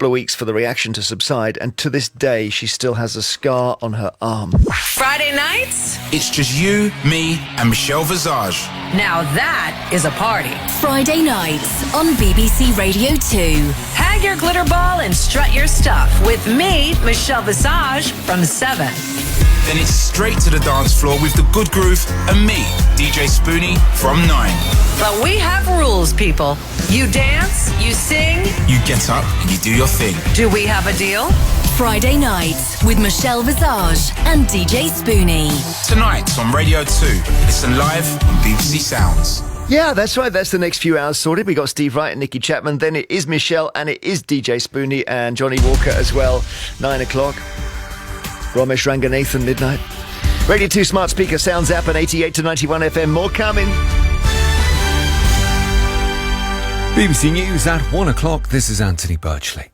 couple of weeks for the reaction to subside, and to this day she still has a scar on her arm. Friday nights? It's just you, me and Michelle Visage. Now that is a party. Friday nights on BBC Radio 2. Hang your glitter ball and strut your stuff with me, Michelle Visage, from 7. Then it's straight to the dance floor with the good groove and me, DJ Spoonie, from 9. But we have rules, people. You dance, you sing, You get up and you do your thing. do we have a deal? Friday nights with Michelle Visage and DJ Spoonie. Tonight on Radio 2. Listen live on BBC Sounds. Yeah, that's right. That's the next few hours sorted. We got Steve Wright and Nikki Chapman. Then it is Michelle, and it is DJ Spoonie and Johnny Walker as well. 9 o'clock. Ramesh Ranganathan, midnight. Radio 2 smart speaker sounds app and 88 to 91 FM. More coming. BBC News at 1 o'clock. This is Anthony Birchley.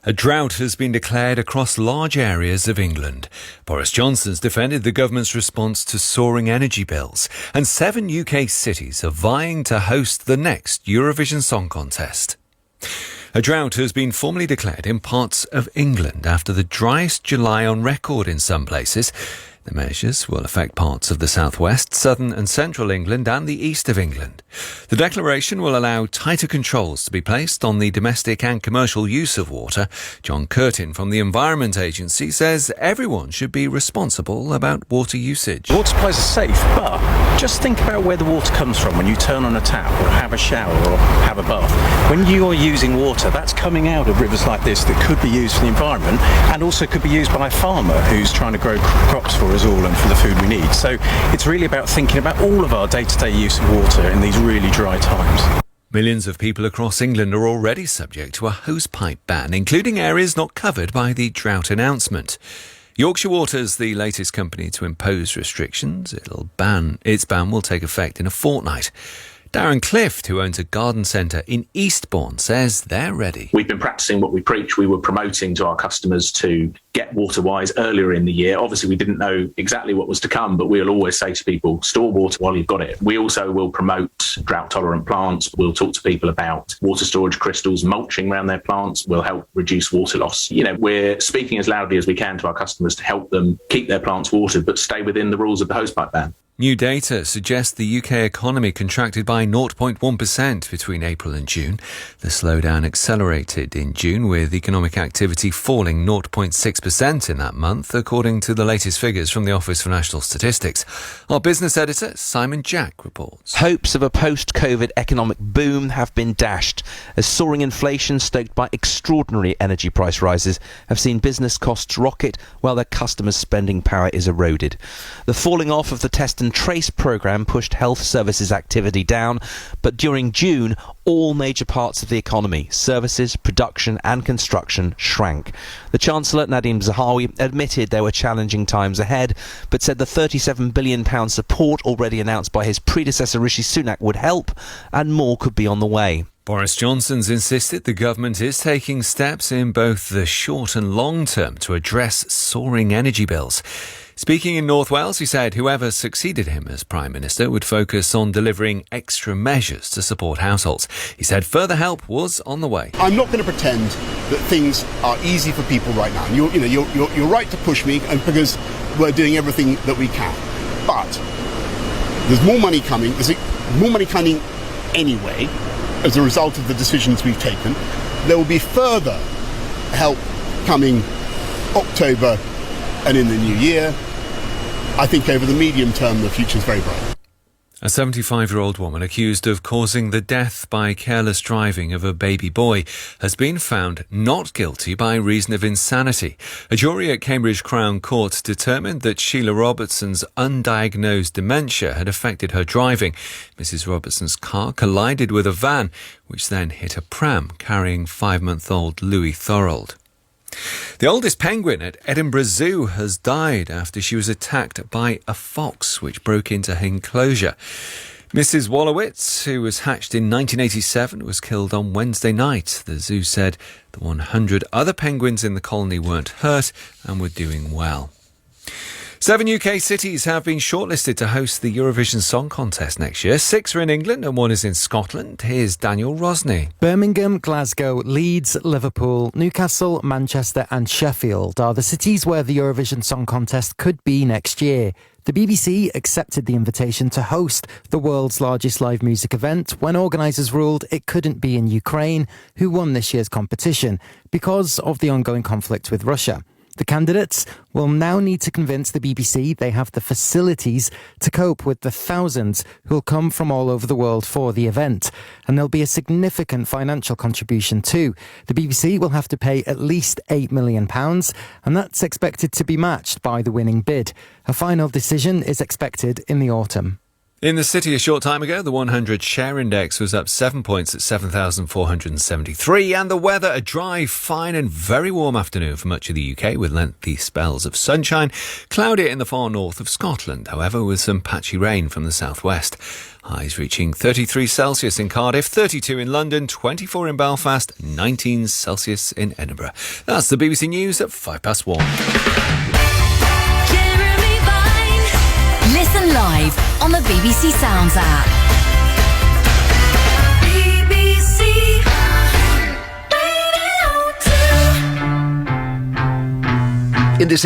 A drought has been declared across large areas of England. Boris Johnson's defended the government's response to soaring energy bills, and 7 UK cities are vying to host the next Eurovision Song Contest. A drought has been formally declared in parts of England after the driest July on record in some places. The measures will affect parts of the southwest, southern and central England and the east of England. The declaration will allow tighter controls to be placed on the domestic and commercial use of water. John Curtin from the Environment Agency says everyone should be responsible about water usage. Water supplies are safe, but just think about where the water comes from when you turn on a tap or have a shower or have a bath. When you are using water, that's coming out of rivers like this that could be used for the environment and also could be used by a farmer who's trying to grow crops for us all and for the food we need. So it's really about thinking about all of our day-to-day use of water in these really dry times. Millions of people across England are already subject to a hosepipe ban, including areas not covered by the drought announcement. Yorkshire Water's the latest company to impose restrictions. Its ban will take effect in a fortnight. Darren Clift, who owns a garden centre in Eastbourne, says they're ready. We've been practicing what we preach. We were promoting to our customers to get water-wise earlier in the year. Obviously, we didn't know exactly what was to come, but we'll always say to people, store water while you've got it. We also will promote drought-tolerant plants. We'll talk to people about water storage crystals, mulching around their plants will help reduce water loss. We're speaking as loudly as we can to our customers to help them keep their plants watered, but stay within the rules of the hosepipe ban. New data suggests the UK economy contracted by 0.1% between April and June. The slowdown accelerated in June, with economic activity falling 0.6% in that month, according to the latest figures from the Office for National Statistics. Our business editor, Simon Jack, reports. Hopes of a post-COVID economic boom have been dashed, as soaring inflation stoked by extraordinary energy price rises have seen business costs rocket while their customers' spending power is eroded. The falling off of the Test and Trace programme pushed health services activity down, but during June, all major parts of the economy, services, production and construction, shrank. The Chancellor, Nadhim Zahawi, admitted there were challenging times ahead, but said the £37 billion support already announced by his predecessor Rishi Sunak would help, and more could be on the way. Boris Johnson's insisted the government is taking steps in both the short and long term to address soaring energy bills. Speaking in North Wales, he said whoever succeeded him as Prime Minister would focus on delivering extra measures to support households. He said further help was on the way. I'm not going to pretend that things are easy for people right now. You're right to push me, and because we're doing everything that we can. But there's more money coming. There's more money coming anyway as a result of the decisions we've taken. There will be further help coming October and in the new year. I think over the medium term, the future is very bright. A 75-year-old woman accused of causing the death by careless driving of a baby boy has been found not guilty by reason of insanity. A jury at Cambridge Crown Court determined that Sheila Robertson's undiagnosed dementia had affected her driving. Mrs. Robertson's car collided with a van, which then hit a pram carrying 5-month-old Louis Thorold. The oldest penguin at Edinburgh Zoo has died after she was attacked by a fox which broke into her enclosure. Mrs. Wolowitz, who was hatched in 1987, was killed on Wednesday night. The zoo said the 100 other penguins in the colony weren't hurt and were doing well. 7 UK cities have been shortlisted to host the Eurovision Song Contest next year. 6 are in England and 1 is in Scotland. Here's Daniel Rosney. Birmingham, Glasgow, Leeds, Liverpool, Newcastle, Manchester and Sheffield are the cities where the Eurovision Song Contest could be next year. The BBC accepted the invitation to host the world's largest live music event when organisers ruled it couldn't be in Ukraine, who won this year's competition, because of the ongoing conflict with Russia. The candidates will now need to convince the BBC they have the facilities to cope with the thousands who'll come from all over the world for the event. And there'll be a significant financial contribution too. The BBC will have to pay at least £8 million, and that's expected to be matched by the winning bid. A final decision is expected in the autumn. In the city a short time ago, the 100 share index was up 7 points at 7,473. And the weather, a dry, fine and very warm afternoon for much of the UK with lengthy spells of sunshine. Cloudy in the far north of Scotland, however, with some patchy rain from the southwest. Highs reaching 33 Celsius in Cardiff, 32 in London, 24 in Belfast, 19 Celsius in Edinburgh. That's the BBC News at 1:05. Listen live on the BBC Sounds app. BBC In this